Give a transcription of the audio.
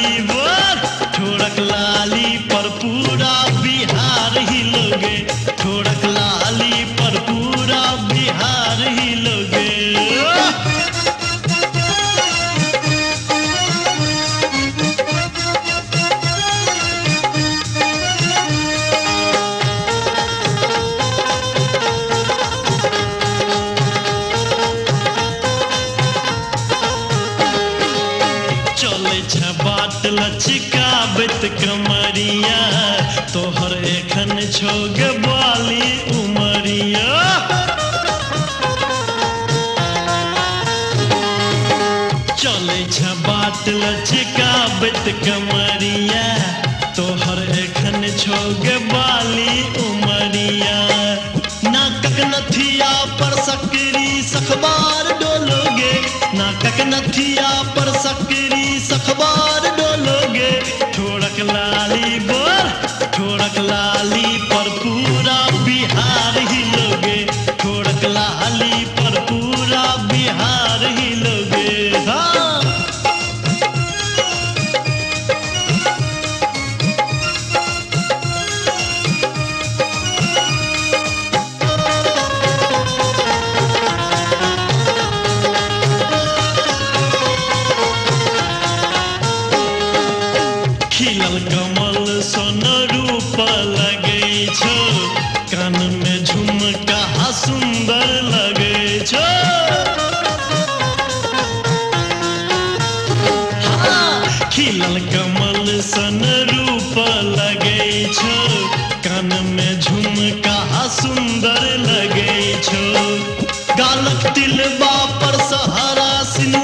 लाली बोल, ठोड़क लाली पर पूरा बिहार हिलोगे, ठोड़क लाली पर पूरा बिहार हिलोगे। बाट लचकाबत कमरिया, तोहर एखन छोग बाली उमरिया। चले छ बाट लचकाबत कमरिया, तोहर एखन छोग बाली उमरिया। नाकक नथिया पर सकरी सखबार डोलोगे, नाकक नथिया पर सकरी सखबार डोलोगे। ठोड़क लाली बोल, ठोड़क लाली पर पूरा बिहार हिलोगे, ठोड़क लाली पर पूरा बिहार हिलोगे। हाँ खिलल कमल सोन रूप लगे छो, कान में झुमका सुंदर लगे छो। हाँ खिलल कमल सन रूप लगे छो, कान में झुमका सुंदर लगे छो। गालक तिलबा पर सहारा सिन